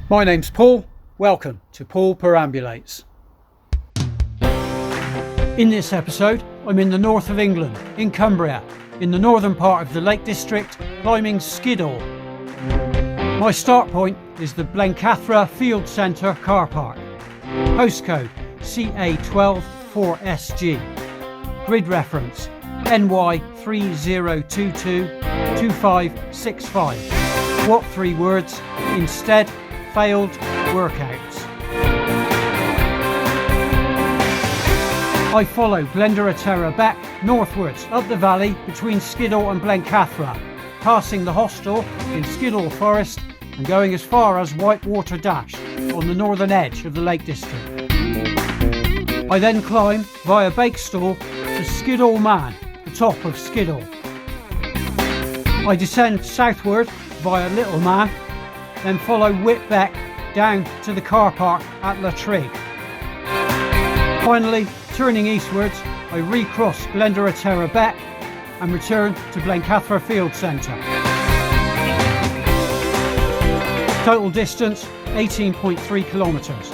My name's Paul. Welcome to Paul Perambulates. In this episode, I'm in the north of England, in Cumbria, in the northern part of the Lake District, climbing Skiddaw. My start point is the Blencathra Field Centre car park. Postcode CA12 4SG. Grid reference NY30222565. What 3 words? Instead, failed workouts. I follow Blencathra back northwards up the valley between Skiddaw and Blencathra, passing the hostel in Skiddaw Forest and going as far as Whitewater Dash on the northern edge of the Lake District. I then climb via Bakestall to Skiddaw Man, the top of Skiddaw. I descend southward via Little Man, then follow Whitbeck down to the car park at La Tree. Finally, turning eastwards, I recross Blencathra Beck and return to Blencathra Field Centre. Total distance 18.3 kilometres.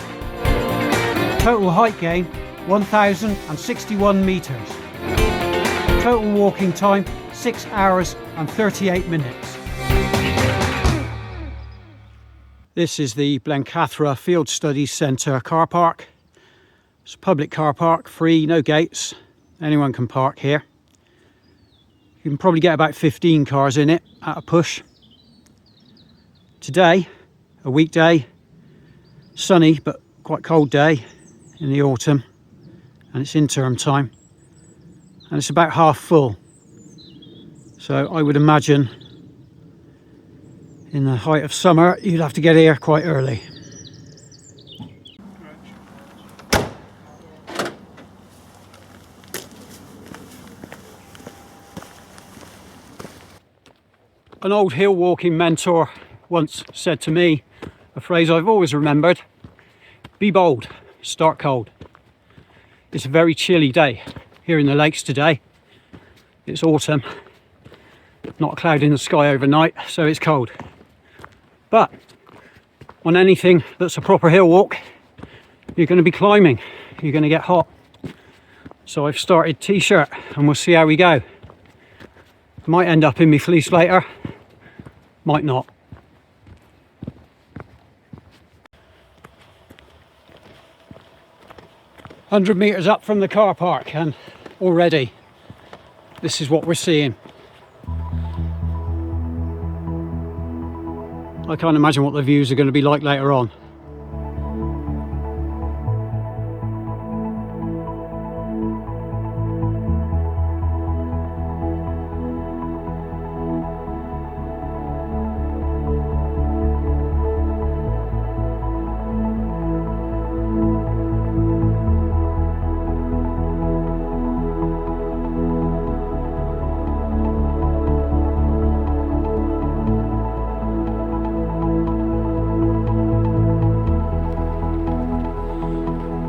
Total height gain 1,061 metres. Total walking time 6 hours and 38 minutes. This is the Blencathra Field Studies Centre car park. It's a public car park, free, no gates. Anyone can park here. You can probably get about 15 cars in it at a push. Today, a weekday, sunny but quite cold day in the autumn, and it's in term time, and it's about half full. So I would imagine in the height of summer you'd have to get here quite early. An old hill walking mentor once said to me a phrase I've always remembered: be bold, start cold. It's a very chilly day here in the lakes today. It's autumn, not a cloud in the sky overnight, so it's cold. But on anything that's a proper hill walk, you're going to be climbing, you're going to get hot. So I've started t-shirt and we'll see how we go. Might end up in my fleece later, might not. "100 metres up from the car park, and already this is what we're seeing. I can't imagine what the views are going to be like later on.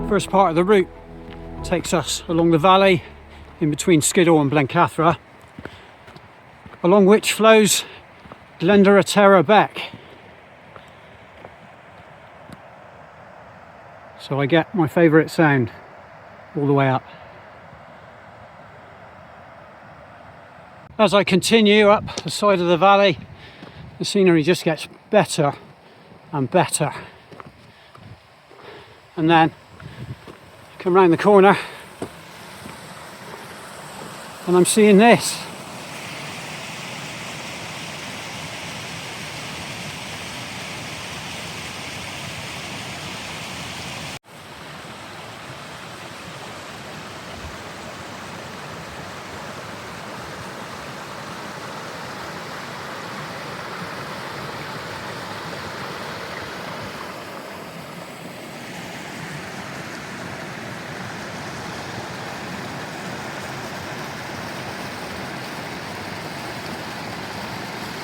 First part of the route takes us along the valley in between Skiddaw and Blencathra, along which flows Blencathra Beck. So I get my favourite sound all the way up. As I continue up the side of the valley, the scenery just gets better and better. And then come round the corner and I'm seeing this.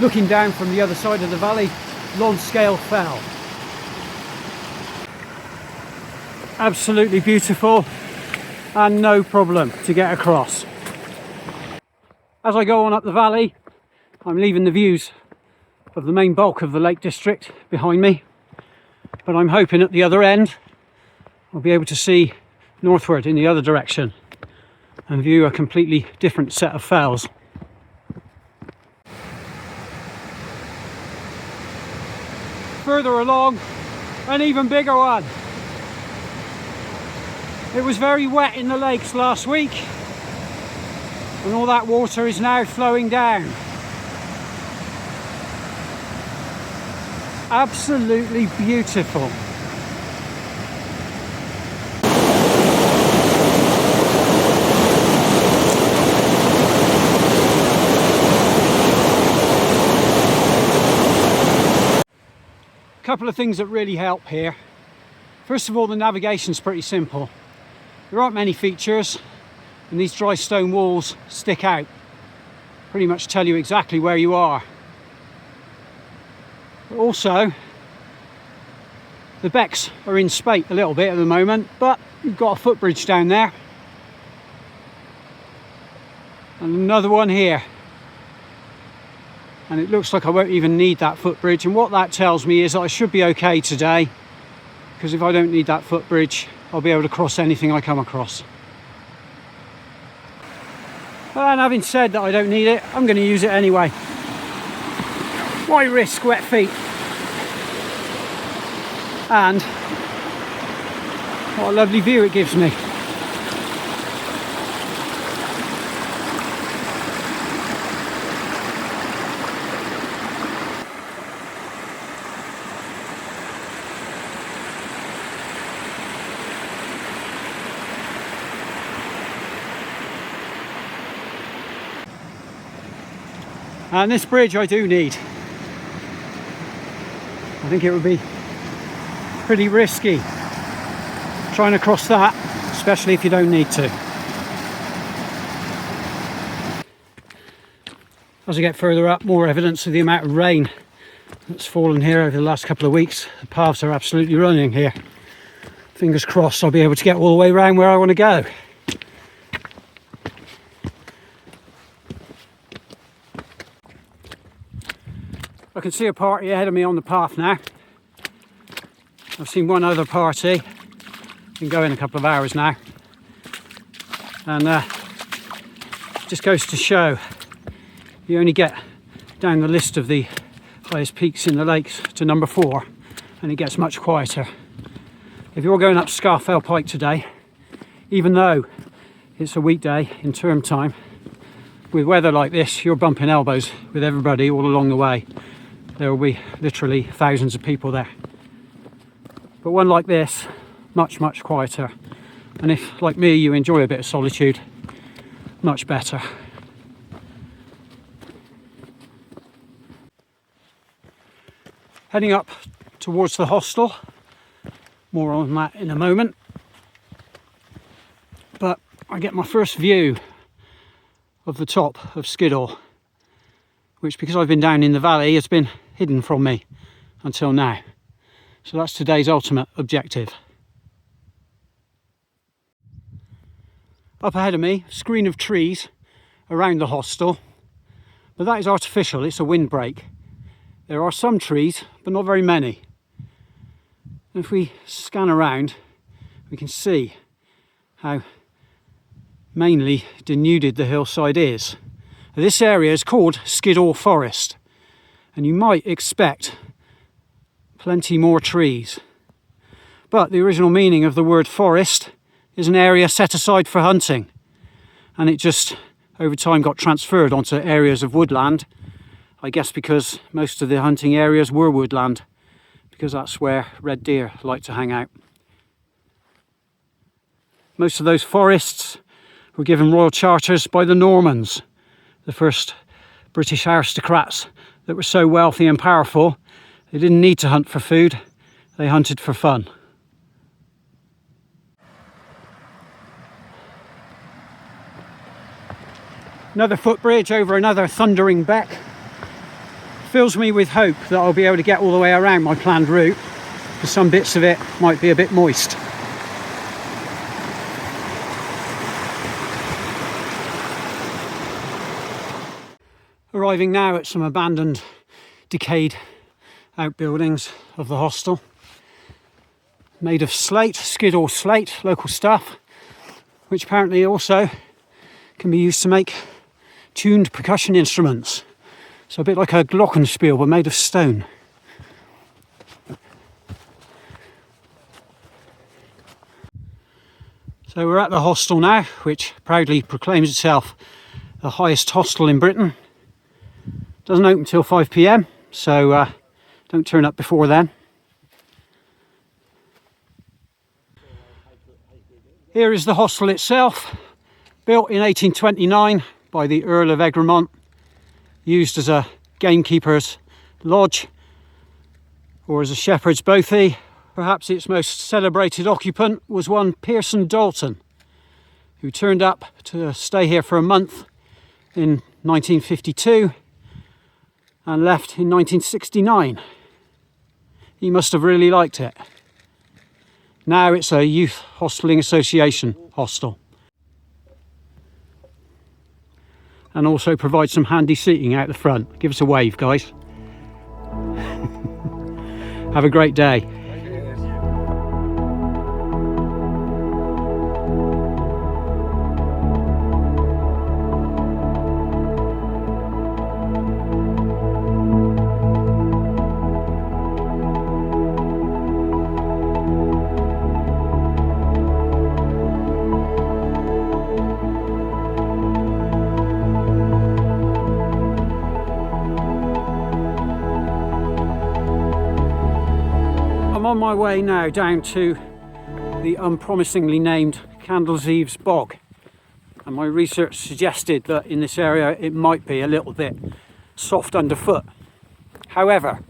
Looking down from the other side of the valley, Lonscale Fell. Absolutely beautiful and no problem to get across. As I go on up the valley, I'm leaving the views of the main bulk of the Lake District behind me, but I'm hoping at the other end I'll be able to see northward in the other direction and view a completely different set of fells. Further along, an even bigger one. It was very wet in the lakes last week, and all that water is now flowing down. Absolutely beautiful. A couple of things that really help here. First of all, the navigation's pretty simple. There aren't many features, and these dry stone walls stick out. Pretty much tell you exactly where you are. But also, the becks are in spate a little bit at the moment, but you've got a footbridge down there. And another one here. And it looks like I won't even need that footbridge, and what that tells me is that I should be okay today, because if I don't need that footbridge, I'll be able to cross anything I come across. And having said that I don't need it, I'm going to use it anyway. Why risk wet feet? And what a lovely view it gives me. And this bridge I do need. I think it would be pretty risky trying to cross that, especially if you don't need to. As I get further up, more evidence of the amount of rain that's fallen here over the last couple of weeks. The paths are absolutely running here. Fingers crossed I'll be able to get all the way around where I want to go. I can see a party ahead of me on the path now. I've seen one other party. Been going a couple of hours now. And just goes to show you only get down the list of the highest peaks in the lakes to number 4 and it gets much quieter. If you're going up Scafell Pike today, even though it's a weekday in term time, with weather like this you're bumping elbows with everybody all along the way. There will be literally thousands of people there. But one like this, much quieter. And if, like me, you enjoy a bit of solitude, much better. Heading up towards the hostel. More on that in a moment. But I get my first view of the top of Skiddaw, which, because I've been down in the valley, has been hidden from me until now. So that's today's ultimate objective. Up ahead of me, a screen of trees around the hostel, but that is artificial, it's a windbreak. There are some trees, but not very many. If we scan around, we can see how mainly denuded the hillside is. This area is called Skiddaw Forest, and you might expect plenty more trees. But the original meaning of the word forest is an area set aside for hunting, and it just over time got transferred onto areas of woodland, I guess because most of the hunting areas were woodland, because that's where red deer like to hang out. Most of those forests were given royal charters by the Normans, the first British aristocrats that were so wealthy and powerful they didn't need to hunt for food, they hunted for fun. Another footbridge over another thundering beck fills me with hope that I'll be able to get all the way around my planned route, because some bits of it might be a bit moist. Arriving now at some abandoned, decayed outbuildings of the hostel. made of slate, Skiddaw slate, local stuff, which apparently also can be used to make tuned percussion instruments. So a bit like a glockenspiel, but made of stone. So we're at the hostel now, which proudly proclaims itself the highest hostel in Britain. Doesn't open till 5 p.m, so don't turn up before then. Here is the hostel itself, built in 1829 by the Earl of Egremont, used as a gamekeeper's lodge or as a shepherd's bothy. Perhaps its most celebrated occupant was one Pearson Dalton, who turned up to stay here for a month in 1952 and left in 1969. He must have really liked it. Now it's a Youth Hosteling Association hostel. And also provides some handy seating out the front. Give us a wave, guys. Have a great day. I'm on my way now down to the unpromisingly named Candles Eaves Bog, and my research suggested that in this area it might be a little bit soft underfoot. However,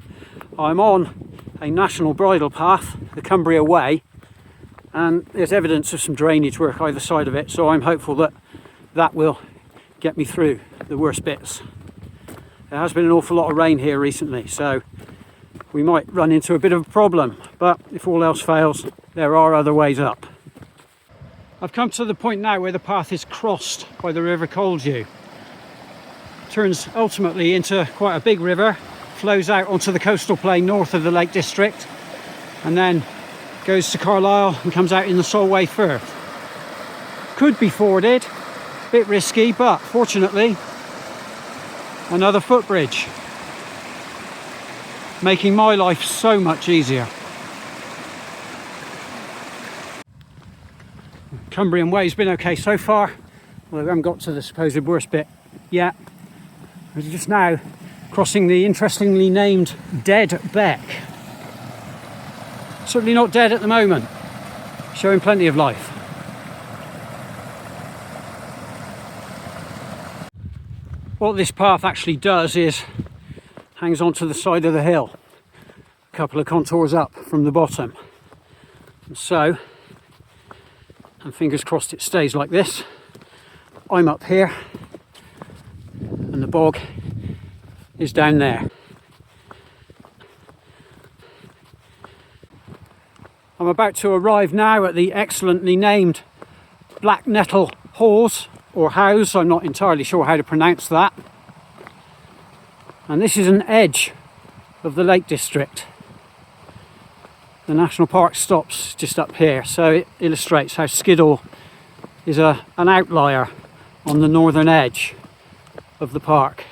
I'm on a national bridle path, the Cumbria Way, and there's evidence of some drainage work either side of it, so I'm hopeful that that will get me through the worst bits. There has been an awful lot of rain here recently, so we might run into a bit of a problem, but if all else fails, there are other ways up. I've come to the point now where the path is crossed by the River Coldew. Turns ultimately into quite a big river, flows out onto the coastal plain north of the Lake District, and then goes to Carlisle and comes out in the Solway Firth. Could be forded, a bit risky, but fortunately another footbridge, making my life so much easier. Cumbrian Way's been okay so far, although we haven't got to the supposed worst bit yet. We're just now crossing the interestingly named Dead Beck. Certainly not dead at the moment, showing plenty of life. What this path actually does is hangs onto the side of the hill, a couple of contours up from the bottom. And so, and fingers crossed it stays like this, I'm up here and the bog is down there. I'm about to arrive now at the excellently named Black Nettle Hawes, or House, I'm not entirely sure how to pronounce that. And this is an edge of the Lake District. The National Park stops just up here, so it illustrates how Skiddaw is an outlier on the northern edge of the park.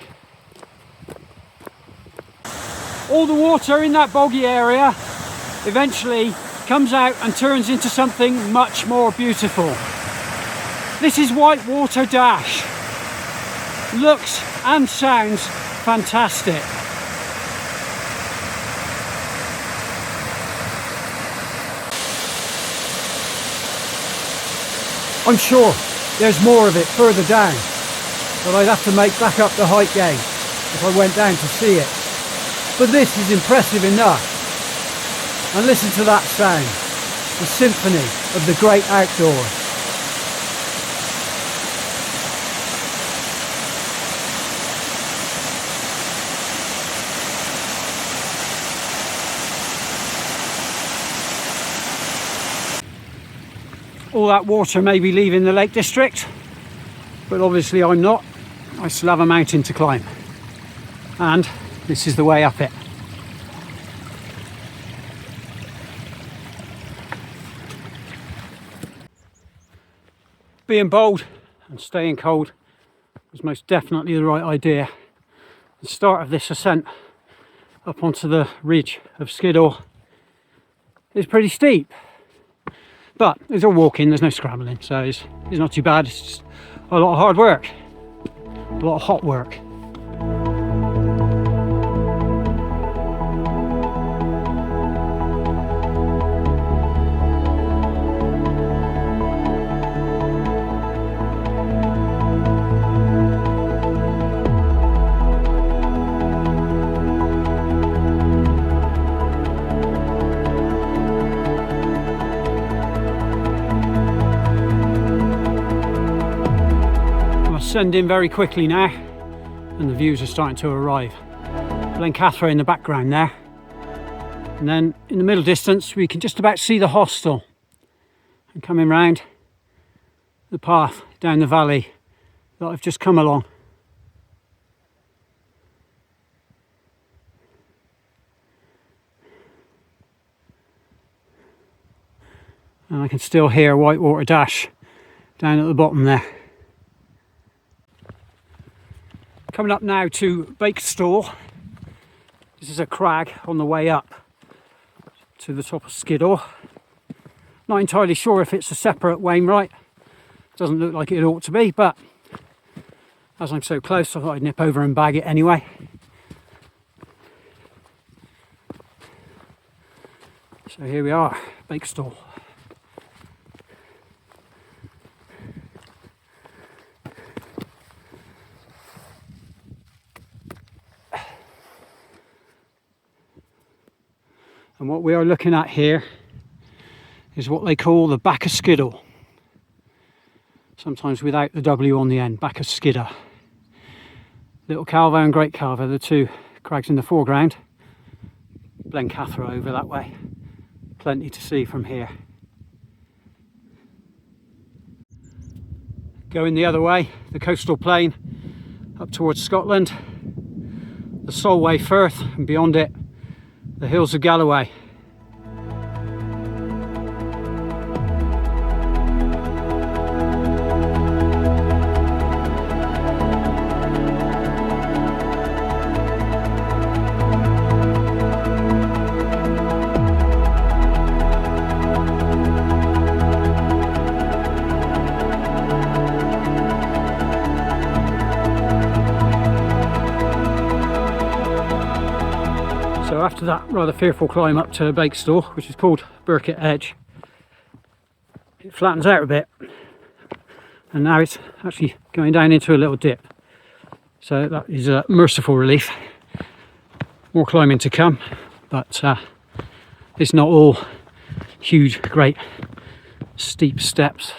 All the water in that boggy area eventually comes out and turns into something much more beautiful. This is Whitewater Dash. Looks and sounds fantastic. I'm sure there's more of it further down, but I'd have to make back up the height gain if I went down to see it. But this is impressive enough. And listen to that sound, the symphony of the great outdoors. All that water may be leaving the Lake District, but obviously I'm not. I still have a mountain to climb, and this is the way up it. Being bold and staying cold was most definitely the right idea. The start of this ascent up onto the ridge of Skiddaw is pretty steep, but it's all walking, there's no scrambling, so it's not too bad. It's just a lot of hard work, a lot of hot work. Ascending very quickly now, and the views are starting to arrive. Blencathra in the background there, and then in the middle distance we can just about see the hostel, and coming round the path down the valley that I've just come along. And I can still hear Whitewater Dash down at the bottom there. Coming up now to Bakestall. This is a crag on the way up to the top of Skiddaw. Not entirely sure if it's a separate Wainwright. Doesn't look like it ought to be, but as I'm so close, I thought I'd nip over and bag it anyway. So here we are, Bakestall. And what we are looking at here is what they call the back of Skiddaw. Sometimes without the W on the end, back of Skiddaw. Little Calvo and Great Calvo, the two crags in the foreground. Blencathra over that way. Plenty to see from here. Going the other way, the coastal plain up towards Scotland. The Solway Firth, and beyond it, the hills of Galloway. So after that rather fearful climb up to Bakestall, which is called Burkett Edge, it flattens out a bit, and now it's actually going down into a little dip. So that is a merciful relief. More climbing to come, but it's not all huge, great, steep steps.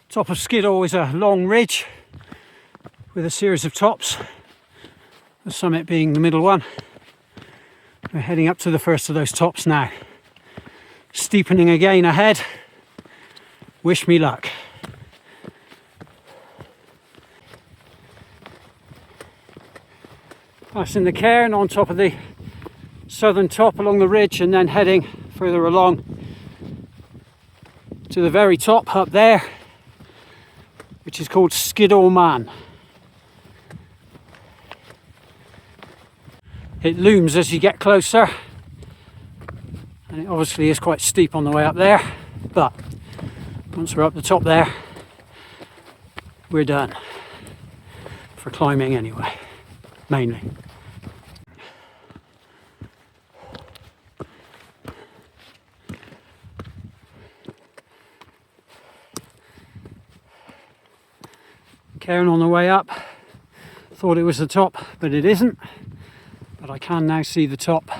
Top of Skiddaw is a long ridge with a series of tops, the summit being the middle one. We're heading up to the first of those tops now. Steepening again ahead. Wish me luck. Passing the cairn on top of the southern top along the ridge, and then heading further along to the very top up there, which is called Skiddaw Man. It looms as you get closer, and it obviously is quite steep on the way up there, but once we're up the top there, we're done. For climbing anyway, mainly. Cairn on the way up. Thought it was the top, but it isn't. But I can now see the top.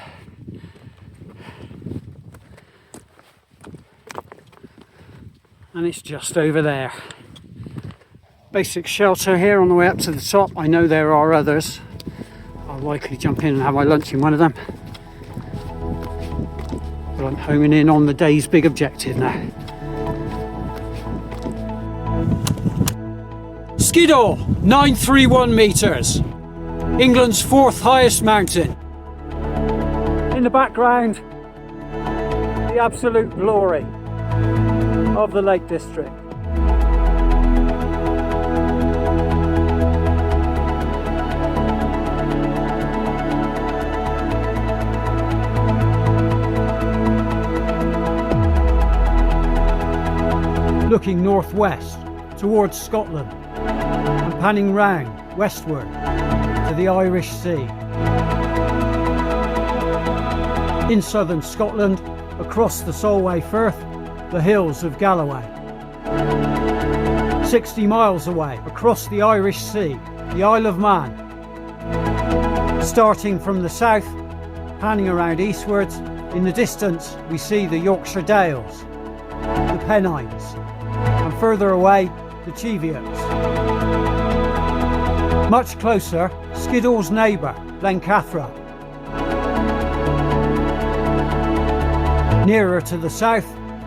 And it's just over there. Basic shelter here on the way up to the top. I know there are others. I'll likely jump in and have my lunch in one of them. But I'm homing in on the day's big objective now. Skiddaw, 931 metres. England's 4th highest mountain. In the background, the absolute glory of the Lake District. Looking northwest towards Scotland and panning round westward to the Irish Sea. In southern Scotland, across the Solway Firth, the hills of Galloway. 60 miles away, across the Irish Sea, the Isle of Man. Starting from the south, panning around eastwards, in the distance we see the Yorkshire Dales, the Pennines, and further away, the Cheviots. Much closer, Skiddaw's neighbour, Blencathra. Nearer to the south,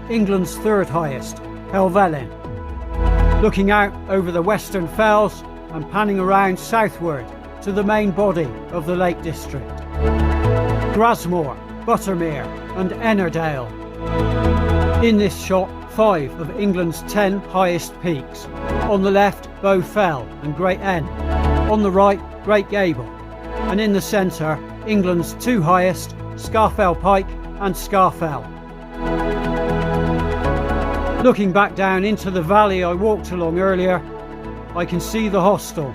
England's third highest, Helvellyn. Looking out over the western fells and panning around southward to the main body of the Lake District. Grasmore, Buttermere and Ennerdale. In this shot, 5 of England's 10 highest peaks. On the left, Bow Fell and Great End. On the right, Great Gable. And in the centre, England's 2 highest, Scafell Pike and Scafell. Looking back down into the valley I walked along earlier, I can see the hostel.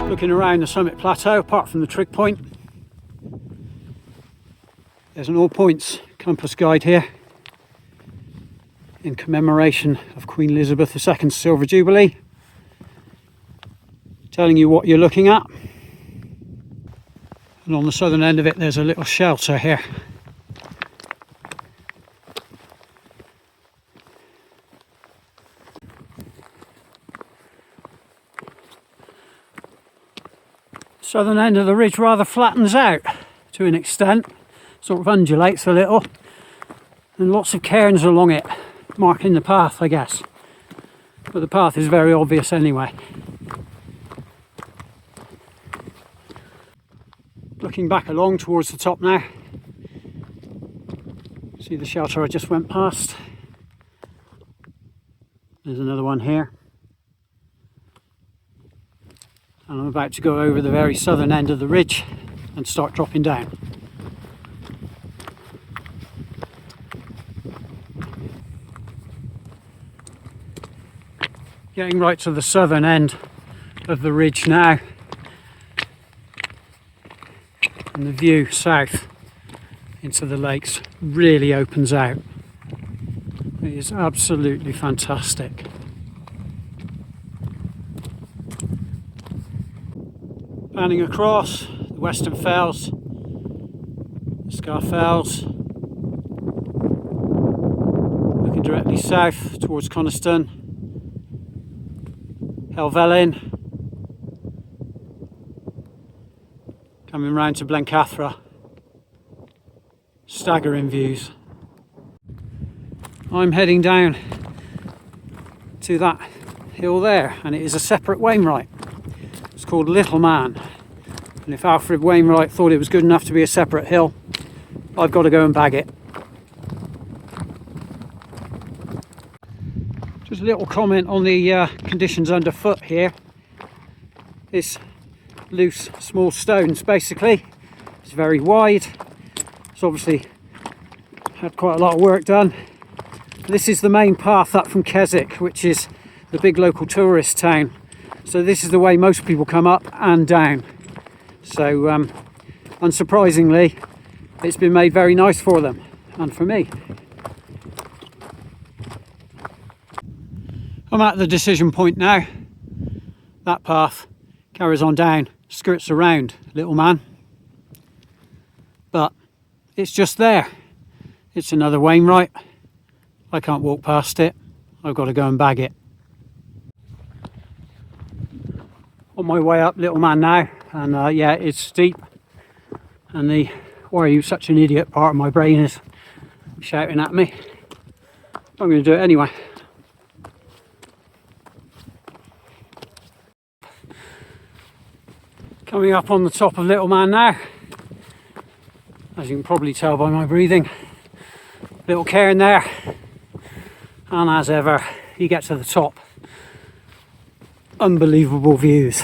Looking around the summit plateau, apart from the trig point, there's an all points compass guide here in commemoration of Queen Elizabeth II's Silver Jubilee, telling you what you're looking at. And on the southern end of it there's a little shelter here. Southern end of the ridge rather flattens out to an extent, sort of undulates a little, and lots of cairns along it, marking the path, I guess. But the path is very obvious anyway. Looking back along towards the top now, see the shelter I just went past. There's another one here. And I'm about to go over the very southern end of the ridge and start dropping down. Getting right to the southern end of the ridge now, and the view south into the lakes really opens out. It is absolutely fantastic. Panning across the Western Fells, Scar Fells, looking directly south towards Coniston, Helvellyn, coming round to Blencathra. Staggering views. I'm heading down to that hill there, and it is a separate Wainwright. It's called Little Man, and if Alfred Wainwright thought it was good enough to be a separate hill, I've got to go and bag it. Just a little comment on the conditions underfoot here. This loose small stones basically, it's very wide. It's obviously had quite a lot of work done. This is the main path up from Keswick, which is the big local tourist town. So this is the way most people come up and down. So unsurprisingly, it's been made very nice for them and for me. I'm at the decision point now. That path carries on down, skirts around Little Man, but it's just there. It's another Wainwright. I can't walk past it. I've got to go and bag it. On my way up Little Man now, and yeah, it's steep, and the "why are you such an idiot" part of my brain is shouting at me. I'm going to do it anyway. Coming up on the top of Little Man now. as you can probably tell by my breathing. Little cairn there, and as ever you get to the top, unbelievable views.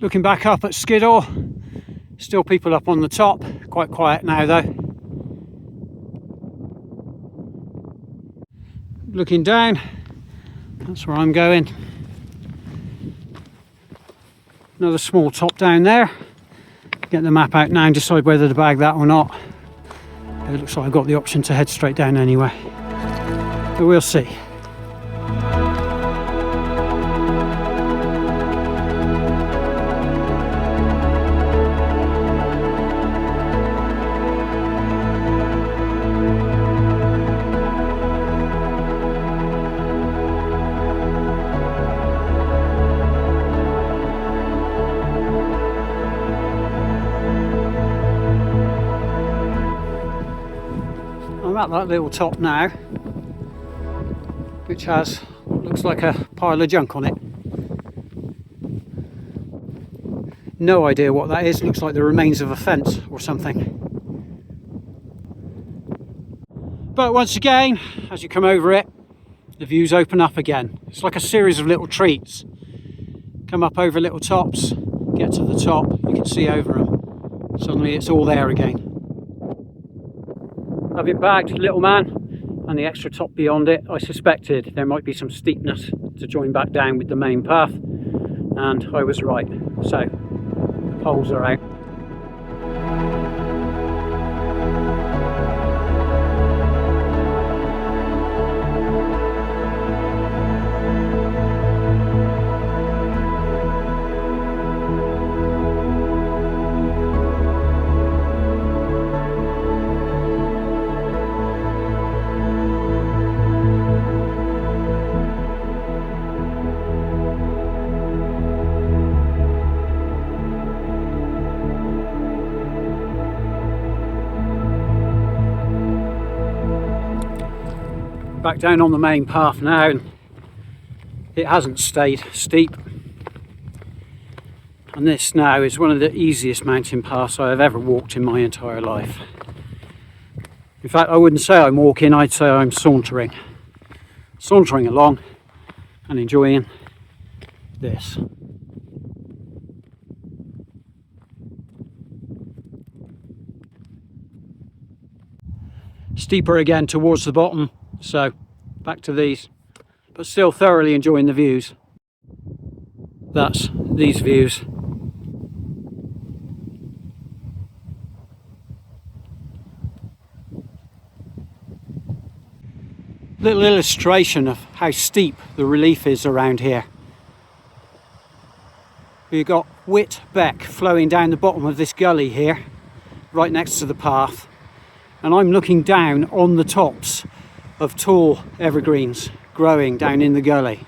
Looking back up at Skiddaw, still people up on the top, quite quiet now though. Looking down, that's where I'm going. Another small top down there. Get the map out now and decide whether to bag that or not. It looks like I've got the option to head straight down anyway, but we'll see. I'm at that little top now, which has what looks like a pile of junk on it. No idea what that is, looks like the remains of a fence or something. But once again, as you come over it, the views open up again. It's like a series of little treats. Come up over little tops, get to the top, you can see over them. Suddenly it's all there again. Having bagged Little Man and the extra top beyond it, I suspected there might be some steepness to join back down with the main path, and I was right. So the poles are out. Back down on the main path now, and it hasn't stayed steep, and this now is one of the easiest mountain paths I have ever walked in my entire life. In fact, I wouldn't say I'm walking, I'd say I'm sauntering along and enjoying this. Steeper again towards the bottom, so back to these, but still thoroughly enjoying the views. That's these views. Little illustration of how steep the relief is around here. We've got Whit Beck flowing down the bottom of this gully here, right next to the path, and I'm looking down on the tops of tall evergreens growing down in the gully.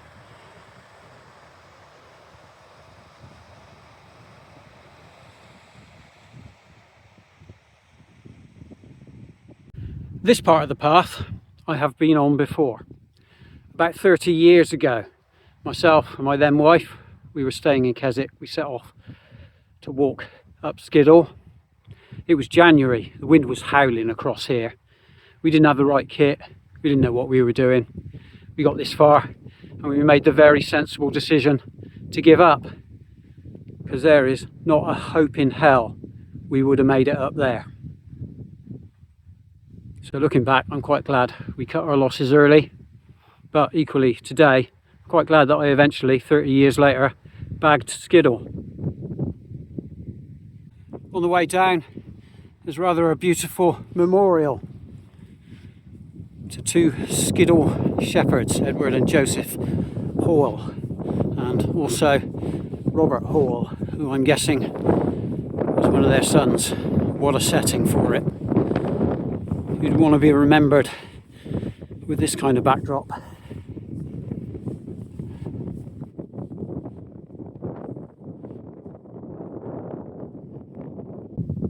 This part of the path I have been on before. About 30 years ago, myself and my then wife, we were staying in Keswick. We set off to walk up Skiddaw. It was January, the wind was howling across here. We didn't have the right kit. We didn't know what we were doing. We got this far and we made the very sensible decision to give up, because there is not a hope in hell we would have made it up there. So looking back, I'm quite glad we cut our losses early, but equally today, quite glad that I eventually, 30 years later, bagged Skiddaw. On the way down, there's rather a beautiful memorial to two Skiddaw shepherds, Edward and Joseph Hall, and also Robert Hall, who I'm guessing was one of their sons. What a setting for it. You'd want to be remembered with this kind of backdrop.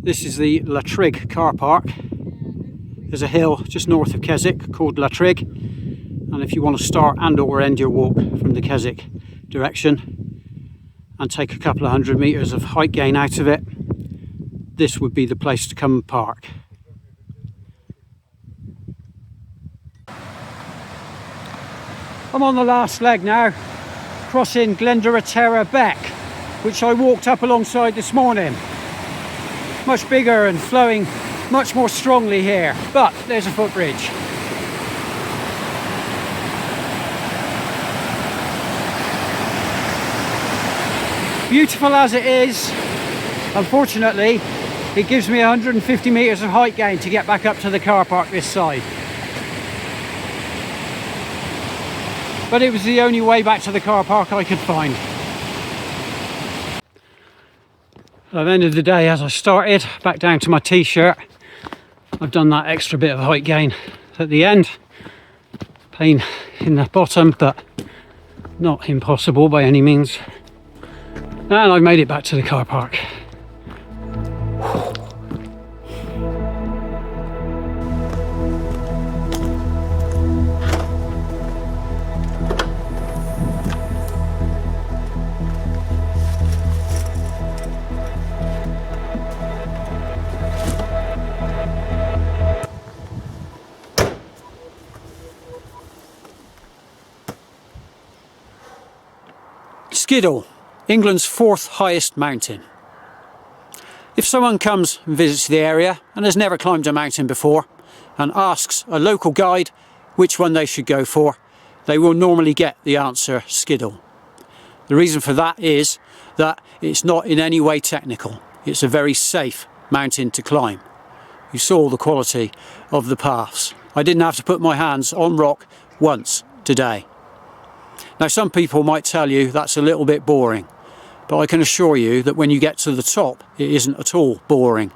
This is the Latrigg car park. There's a hill just north of Keswick called Latrigg, and if you want to start and or end your walk from the Keswick direction and take a couple of 100 metres of height gain out of it, this would be the place to come and park. I'm on the last leg now, crossing Blencathra Beck, which I walked up alongside this morning. Much bigger and flowing much more strongly here, but there's a footbridge. Beautiful as it is, unfortunately, it gives me 150 metres of height gain to get back up to the car park this side. But it was the only way back to the car park I could find. I've ended the day as I started, back down to my t-shirt. I've done that extra bit of height gain at the end. Pain in the bottom, but not impossible by any means. And I've made it back to the car park. Skiddaw, England's 4th highest mountain. If someone comes and visits the area and has never climbed a mountain before and asks a local guide which one they should go for, they will normally get the answer Skiddaw. The reason for that is that it's not in any way technical. It's a very safe mountain to climb. You saw the quality of the paths. I didn't have to put my hands on rock once today. Now, some people might tell you that's a little bit boring, but I can assure you that when you get to the top, it isn't at all boring.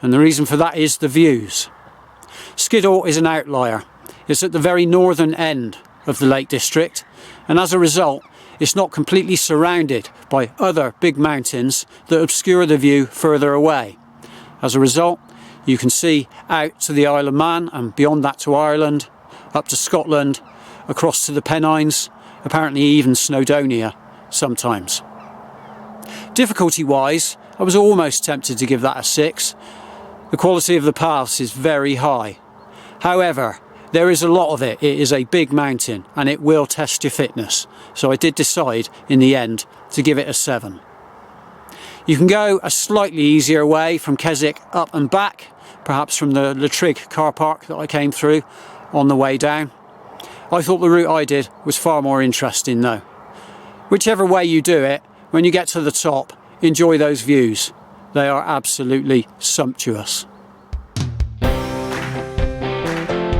And the reason for that is the views. Skiddaw is an outlier. It's at the very northern end of the Lake District, and as a result, it's not completely surrounded by other big mountains that obscure the view further away. As a result, you can see out to the Isle of Man and beyond that to Ireland, up to Scotland, across to the Pennines, apparently even Snowdonia sometimes. Difficulty wise, I was almost tempted to give that a 6. The quality of the paths is very high. However, there is a lot of it. It is a big mountain and it will test your fitness. So I did decide in the end to give it a 7. You can go a slightly easier way from Keswick up and back, perhaps from the Latrigg car park that I came through on the way down. I thought the route I did was far more interesting though. Whichever way you do it, when you get to the top, enjoy those views. They are absolutely sumptuous.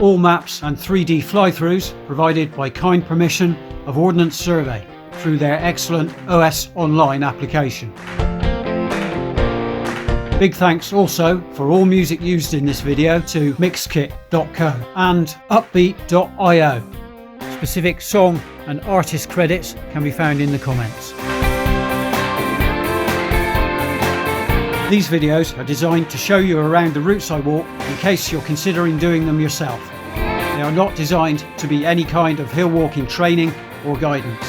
All maps and 3D fly-throughs provided by kind permission of Ordnance Survey through their excellent OS Online application. Big thanks also for all music used in this video to mixkit.co and upbeat.io. Specific song and artist credits can be found in the comments. These videos are designed to show you around the routes I walk in case you're considering doing them yourself. They are not designed to be any kind of hill walking training or guidance.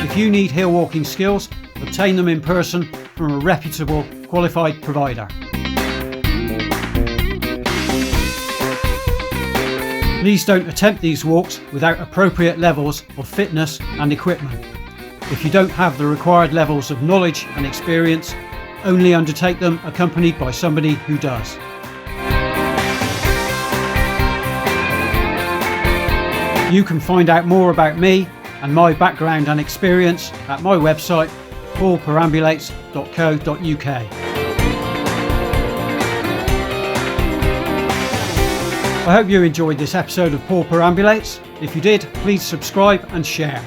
If you need hill walking skills, obtain them in person from a reputable, qualified provider. Please don't attempt these walks without appropriate levels of fitness and equipment. If you don't have the required levels of knowledge and experience, only undertake them accompanied by somebody who does. You can find out more about me and my background and experience at my website, paulperambulates.co.uk. I hope you enjoyed this episode of Paul Perambulates. If you did, please subscribe and share.